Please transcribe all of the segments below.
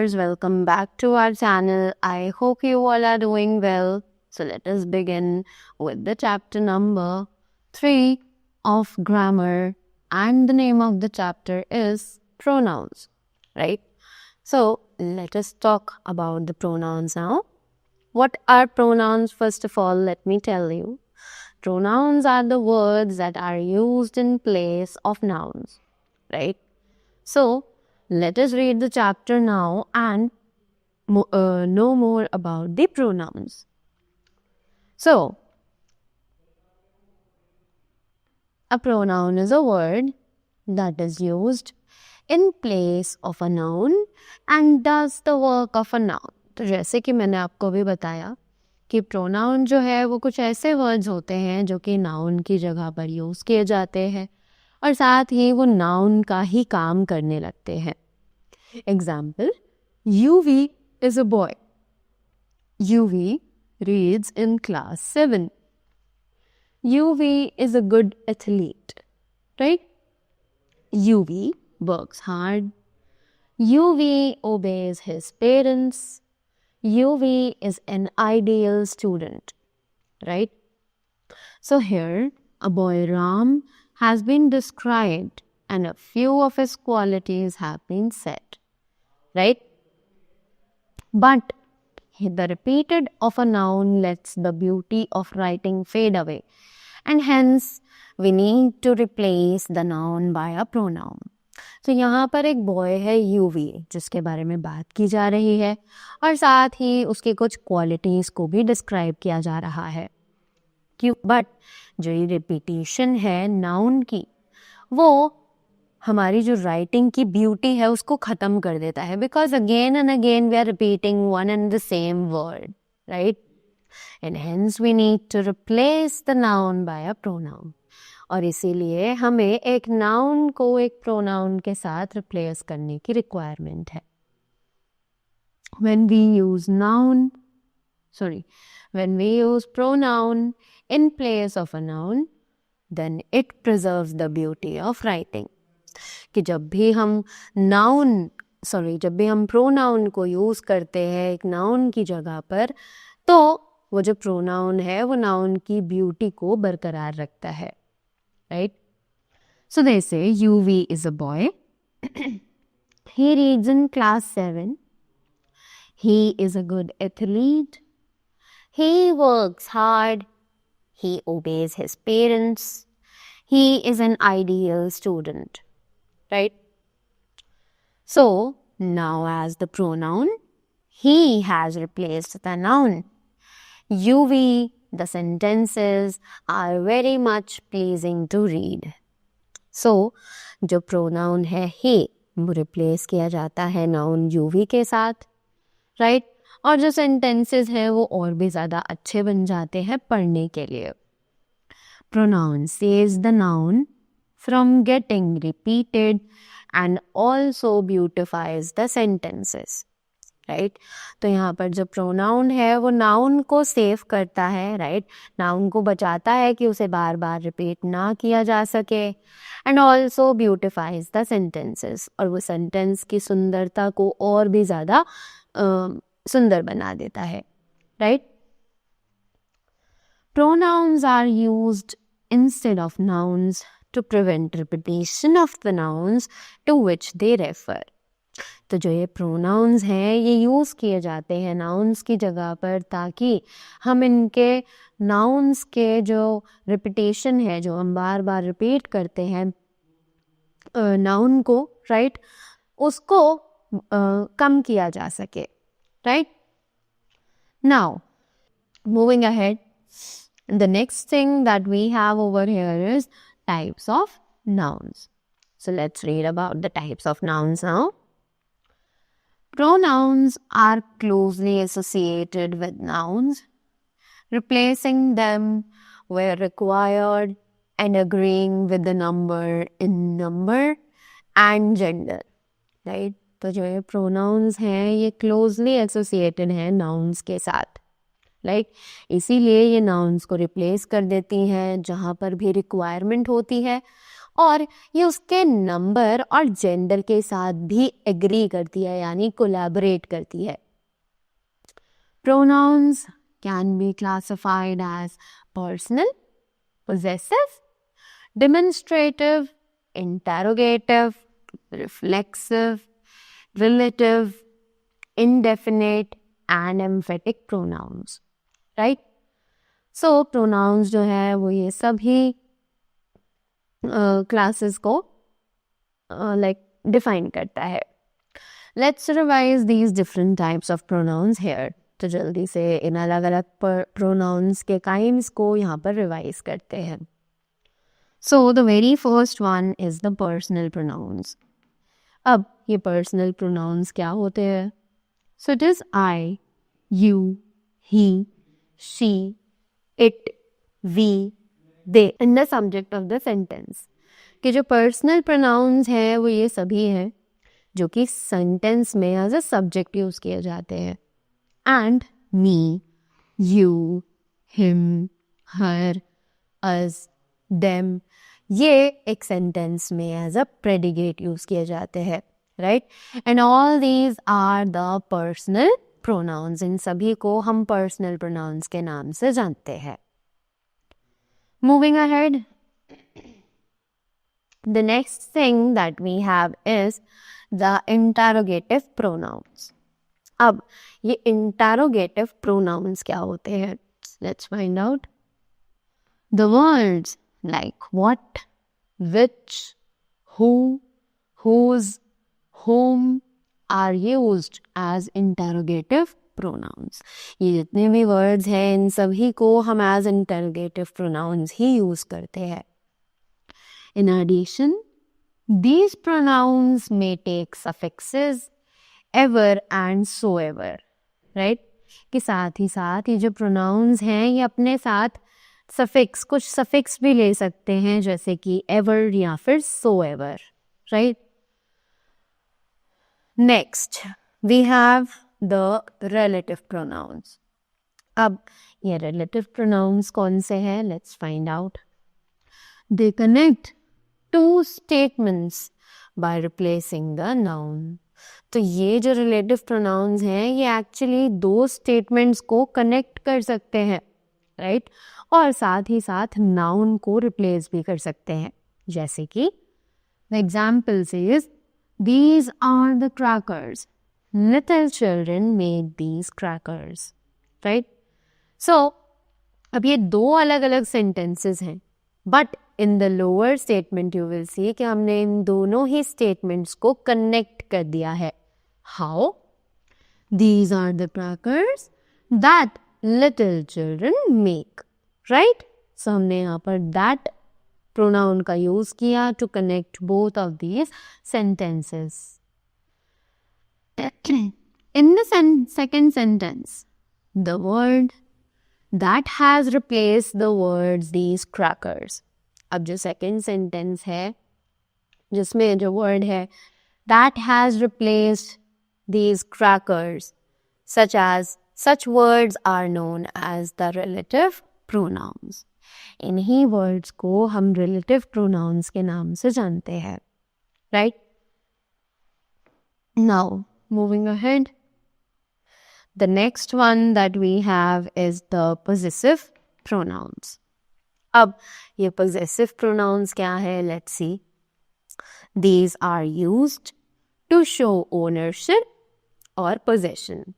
viewers, welcome back to our channel. I hope you all are doing well. So let us begin with the chapter number 3 of grammar, and the name of the chapter is pronouns, right? So let us talk about the pronouns now. What are pronouns? First of all, let me tell you. Pronouns are the words that are used in place of nouns, right? So let us read the chapter now and know more about the pronouns. So, a pronoun is a word that is used in place of a noun and does the work of a noun. तो जैसे कि मैंने आपको भी बताया कि pronoun जो है वो कुछ ऐसे वर्ड्स होते हैं जो कि नाउन की जगह पर यूज़ किए जाते हैं और साथ ही वो नाउन का ही काम करने लगते हैं. Example, UV is a boy. UV reads in class 7. UV is a good athlete, right? UV works hard. UV obeys his parents. UV is an ideal student, right? So here, a boy Ram has been described and a few of his qualities have been said, right? But the repeated of a noun lets the beauty of writing fade away, and hence we need to replace the noun by a pronoun. तो यहाँ पर एक boy है UV जिसके बारे में बात की जा रही है और साथ ही उसकी कुछ क्वालिटीज़ को भी डिस्क्राइब किया जा रहा है. क्यों? बट जो ये रिपीटेशन है नाउन की वो हमारी जो राइटिंग की ब्यूटी है उसको ख़त्म कर देता है, because again and again we are repeating one and the same word, right? And hence we need to replace the noun by a pronoun. और इसीलिए हमें एक नाउन को एक प्रोनाउन के साथ रिप्लेस करने की रिक्वायरमेंट है. When we use pronoun in place of a noun, then it preserves the beauty of writing. कि जब भी हम प्रोनाउन को यूज़ करते हैं एक नाउन की जगह पर, तो वो जो प्रोनाउन है वो नाउन की ब्यूटी को बरकरार रखता है, right? So they say UV is a boy. He reads in class 7. He is a good athlete. He works hard. He obeys his parents. He is an ideal student, right? So now as the pronoun, he has replaced the noun. UV, the sentences are very much pleasing to read. So जो pronoun है he वो replace किया जाता है noun UV के साथ, right? और जो sentences है वो और भी ज़्यादा अच्छे बन जाते हैं पढ़ने के लिए. Pronoun saves the noun from getting repeated and also beautifies the sentences, right? तो यहाँ पर जो प्रोनाउन है वो नाउन को सेव करता है, right? नाउन को बचाता है कि उसे बार बार रिपीट ना किया जा सके, and also beautifies the sentences, और वो सेंटेंस की सुंदरता को और भी ज़्यादा सुंदर बना देता है, right? Pronouns are used instead of nouns to prevent repetition of the nouns to which they refer. तो जो ये प्रोनाउंस हैं ये यूज़ किए जाते हैं नाउन्स की जगह पर ताकि हम इनके नाउन्स के जो रिपीटेशन है, जो हम बार बार रिपीट करते हैं नाउन को, राइट, उसको कम किया जा सके, right? Now moving ahead, the next thing that we have over here is types of nouns. So let's read about the types of nouns now. Pronouns are closely associated with nouns. Replacing them where required and agreeing with the number in number and gender, right? तो जो ये pronouns हैं ये closely associated हैं nouns के साथ, like इसीलिए ये नाउन्स को रिप्लेस कर देती हैं जहाँ पर भी रिक्वायरमेंट होती है और ये उसके नंबर और जेंडर के साथ भी एग्री करती है, यानी कोलैबोरेट करती है. Pronouns can be classified as personal, possessive, demonstrative, interrogative, reflexive, relative, indefinite and emphatic pronouns. Right? So pronouns जो है वो ये सभी classes को like define करता है. Let's revise these different types of pronouns here. तो जल्दी से इन अलग अलग pronouns के kinds को यहाँ पर revise करते हैं. So the very first one is the personal pronouns. अब ये personal pronouns क्या होते हैं? So it is I, you, he, she, it, we, they in the subject of the sentence. कि जो personal pronouns हैं वो ये सभी हैं जो कि sentence में as a subject use किए जाते हैं. And me, you, him, her, us, them ये एक sentence में as a predicate use किए जाते हैं. Right? And all these are the personal pronouns. इन सभी को हम personal pronouns के नाम से जानते हैं. Moving ahead, the next thing that we have is the interrogative pronouns. अब ये interrogative pronouns क्या होते हैं? Let's find out. The words like what, which, who, whose, whom are used as interrogative pronouns. ये जितने भी words हैं इन सभी को हम as interrogative pronouns ही use करते हैं. In addition, these pronouns may take suffixes ever and so ever, right? कि साथ ही साथ ये जो pronouns हैं ये अपने साथ suffix कुछ suffix भी ले सकते हैं जैसे कि ever या फिर so ever, right? Next, we have the relative pronouns. अब ये relative pronouns कौन से हैं? Let's find out. They connect two statements by replacing the noun. तो ये जो relative pronouns हैं ये actually दो statements को connect कर सकते हैं, right? और साथ ही साथ noun को replace भी कर सकते हैं. जैसे कि the example says, these are the crackers. Little children made these crackers, right? So, अब ये दो अलग अलग sentences हैं. But in the lower statement you will see कि हमने इन दोनों ही statements को connect कर दिया है. How? These are the crackers that little children make, right? So हमने यहाँ पर that pronoun का use किया to connect both of these sentences. In the second sentence, the word that has replaced the words these crackers. अब जो second sentence है जिसमें जो word है that has replaced these crackers, such words are known as the relative pronouns. इन्हीं words को हम relative pronouns के नाम से जानते हैं, right? Now, moving ahead, the next one that we have is the possessive pronouns. अब ये possessive pronouns क्या है? Let's see. These are used to show ownership or possession.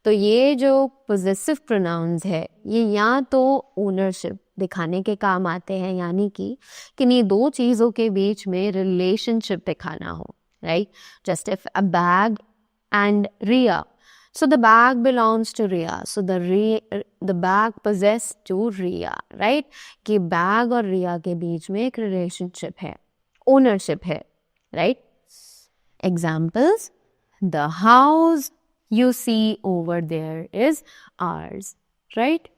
तो ये जो possessive pronouns है ये या तो ownership दिखाने के काम आते हैं यानी कि किन्हीं दो चीज़ों के बीच में relationship दिखाना हो, right? Just if a bag and Ria. So the bag belongs to Ria. So the bag possessed to Ria, right? कि bag और Ria के बीच में एक relationship है, ownership है, right? Examples: the house you see over there is ours, right?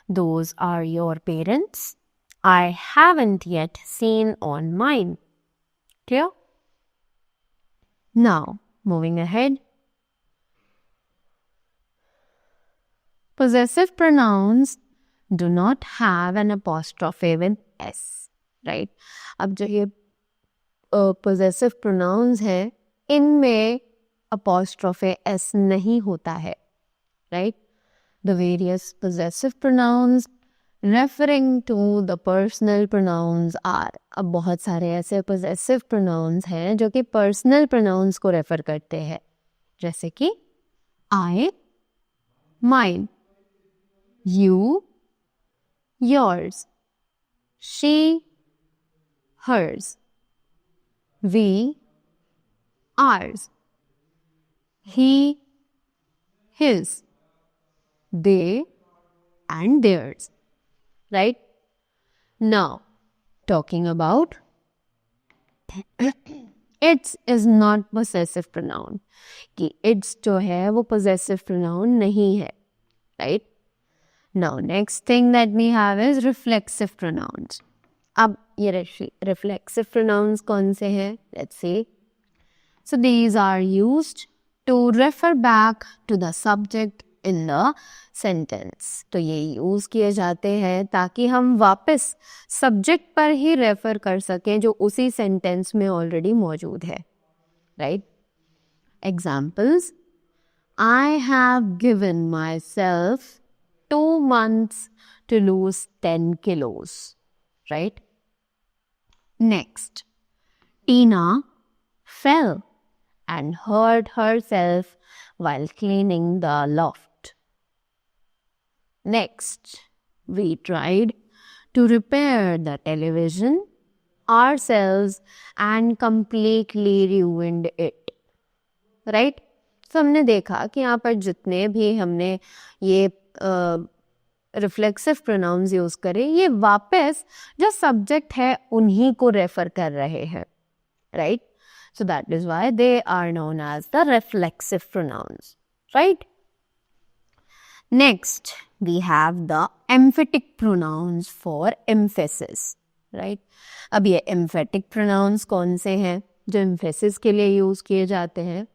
Those are your parents. I haven't yet seen on mine. Clear? Now, moving ahead. Possessive pronouns do not have an apostrophe with S, right. अब जो ये possessive pronounce हैं इनमें अपॉस्ट्रोफे S नहीं होता है, right. The various possessive pronouns referring to the personal pronouns are. अब बहुत सारे ऐसे पोजेसिव प्रोनाउंस हैं जो कि पर्सनल प्रोनाउंस को रेफर करते हैं, जैसे कि I, mine, you, yours, she, hers, we, ours, he, his, they, and theirs. Right? Now, talking about its is not possessive pronoun. कि its जो है वो possessive pronoun नहीं है. Right? Now, next thing that we have is reflexive pronouns. अब ये reflexive pronouns कौन से हैं? Let's see. So these are used to refer back to the subject in the sentence. तो ये यूज किए जाते हैं ताकि हम वापस सब्जेक्ट पर ही रेफर कर सकें जो उसी सेंटेंस में ऑलरेडी मौजूद है, right. Examples, I have given myself 2 months to lose 10 kilos, right? Next, Tina fell and hurt herself while cleaning the loft. Next, we tried to repair the television ourselves and completely ruined it. Right? तो हमने देखा कि यहाँ पर जितने भी हमने ये रिफ्लेक्सिव प्रोनाउंस यूज करे ये वापस जो सब्जेक्ट है उन्हीं को रेफर कर रहे हैं, right. So that is why they are known as the reflexive pronouns, right? Next, we have the emphatic pronouns for emphasis, right? अब ये emphatic pronouns कौन से हैं जो emphasis के लिए यूज किए जाते हैं?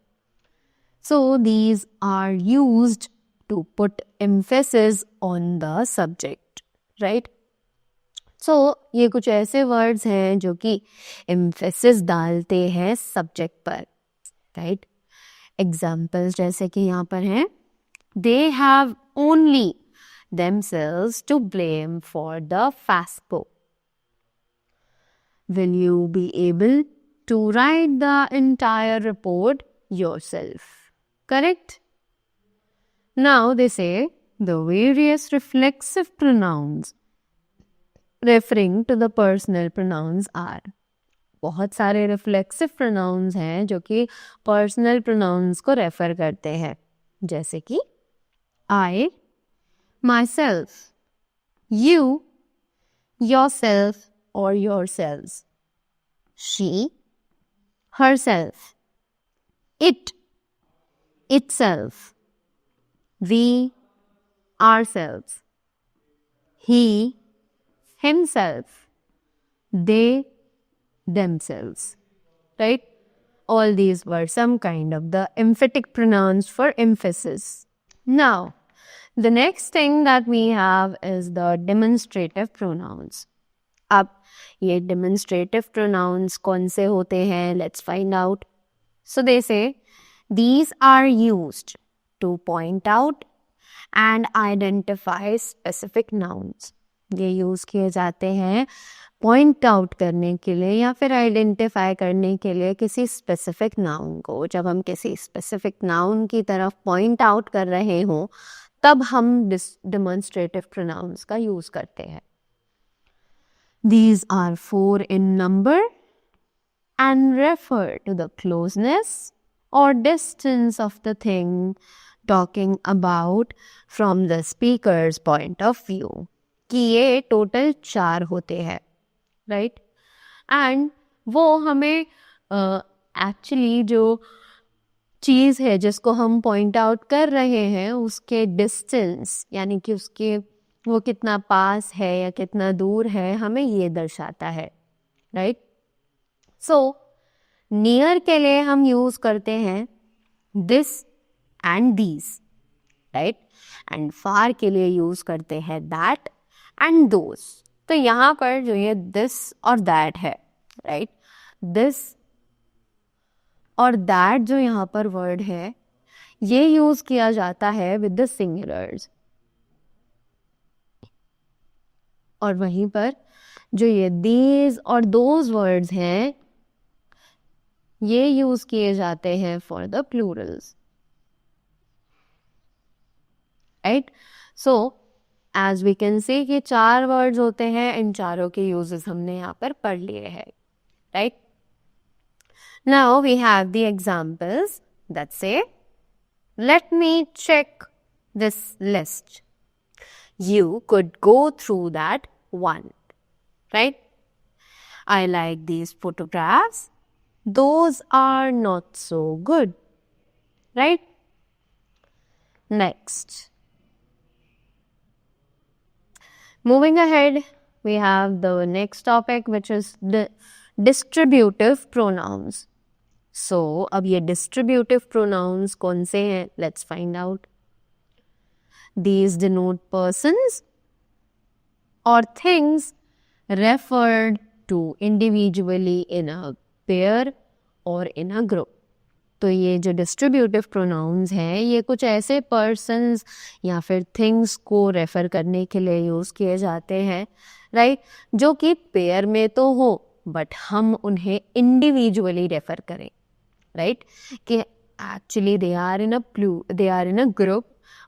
So these are used to put emphasis on the subject, right? So ये कुछ ऐसे वर्ड्स हैं जो कि एम्फेसिस डालते हैं सब्जेक्ट पर, राइट। एग्जाम्पल्स जैसे कि यहाँ पर हैं, they have only themselves to blame for the FASPO. Will you be able to write the entire report yourself? Correct? Now they say the various reflexive pronouns referring to the personal pronouns are. बहुत सारे reflexive pronouns हैं जो कि personal pronouns को refer करते हैं, जैसे कि I, myself, you, yourself or yourselves, she, herself, it, itself, we, ourselves, he, himself, they, themselves, right? All these were some kind of the emphatic pronouns for emphasis. Now, the next thing that we have is the demonstrative pronouns. अब ये demonstrative pronouns कौन से होते हैं? Let's find out. So they say, these are used to point out and identify specific nouns. ये use किए जाते हैं पॉइंट आउट करने के लिए या फिर आइडेंटिफाई करने के लिए किसी स्पेसिफिक नाउन को। जब हम किसी स्पेसिफिक नाउन की तरफ पॉइंट आउट कर रहे हों तब हम डेमोन्स्ट्रेटिव प्रोनाउंस का यूज करते हैं। These are 4 in number and refer to the closeness or distance of the thing talking about from the speaker's point of view. कि ये टोटल 4 होते हैं, राइट। एंड वो हमें एक्चुअली जो चीज़ है जिसको हम पॉइंट आउट कर रहे हैं उसके डिस्टेंस यानी कि उसके वो कितना पास है या कितना दूर है हमें ये दर्शाता है, राइट। सो नियर के लिए हम यूज करते हैं this and these, right. And far के लिए यूज करते हैं दैट एंड दोस, तो यहाँ पर जो ये दिस और दैट है, राइट, दिस और दैट जो यहाँ पर वर्ड है ये यूज किया जाता है विद द सिंगुलर्स, और वहीं पर जो ये दीज और दोज वर्ड्स हैं ये यूज किए जाते हैं for the plurals, right. So as we can see कि 4 वर्ड्स होते हैं, इन चारों के यूजेस हमने यहाँ पर पढ़ लिए हैं, right. Now we have the examples that से let me check this list. You could go through that one, right? I like these photographs. Those are not so good, right? Next. Moving ahead, we have the next topic, which is the distributive pronouns. So, अब ये distributive pronouns कौन से हैं? Let's find out. These denote persons or things referred to individually in a pair or in a group. तो ये जो distributive pronouns हैं ये कुछ ऐसे persons या फिर things को refer करने के लिए यूज़ किए जाते हैं, right? जो कि पेयर में तो हो बट हम उन्हें individually refer करें, right? कि actually they are in a group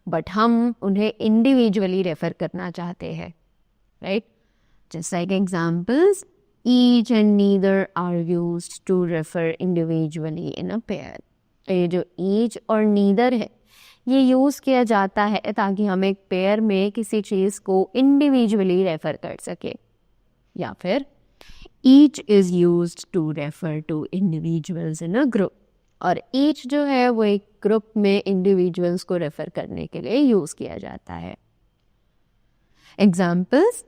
but हम उन्हें इंडिविजुअली रेफर करना चाहते हैं, राइट। Just like examples, each and neither are used to refer individually in a pair. तो ये जो ईच और नीदर है ये यूज़ किया जाता है ताकि हम एक पेयर में किसी चीज़ को इंडिविजुअली रेफर कर सके, या फिर each is used to refer to individuals in a group, और ईच जो है वो एक ग्रुप में इंडिविजुअल्स को रेफर करने के लिए यूज किया जाता है। Examples,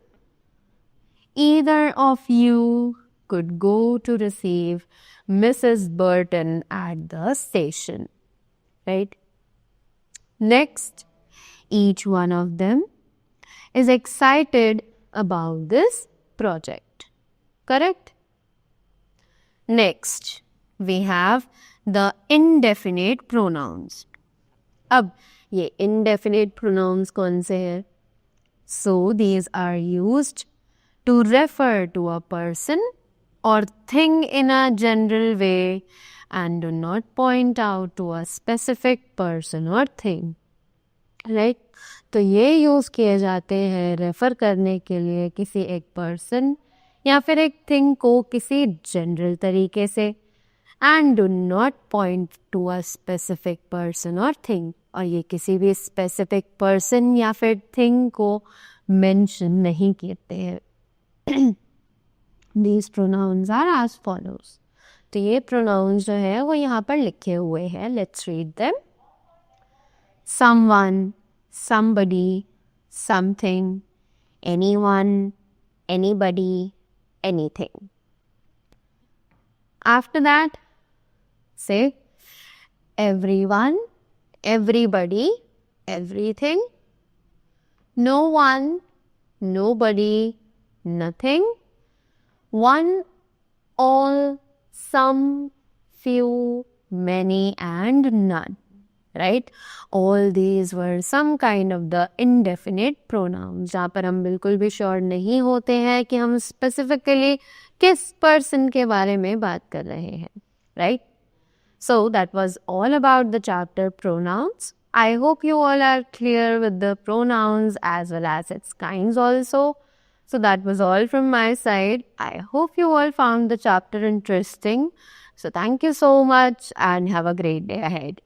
either of you could go to receive Mrs Burton at the station, right. Next, each one of them is excited about this project, correct. Next we have the indefinite pronouns. अब ये indefinite pronouns कौन से हैं? So these are used to refer to a person or thing in a general way and do not point out to a specific person or thing, right? तो ये use किए जाते हैं रेफर करने के लिए किसी एक person या फिर एक thing को किसी जनरल तरीके से, and do not point to a specific person or thing, और ये किसी भी specific person या फिर thing को mention नहीं करते हैं। These pronouns are as follows. तो ये pronouns जो है वो यहाँ पर लिखे हुए हैं, let's read them. Someone, somebody, something, anyone, anybody, anything. After that, say everyone, everybody, everything, no one, nobody, nothing, one, all, some, few, many, and none, right? All these were some kind of the indefinite pronouns जहाँ पर हम बिल्कुल भी sure नहीं होते हैं कि हम specifically किस person के बारे में बात कर रहे हैं, right? So that was all about the chapter pronouns. I hope you all are clear with the pronouns as well as its kinds also. So that was all from my side. I hope you all found the chapter interesting. So thank you so much and have a great day ahead.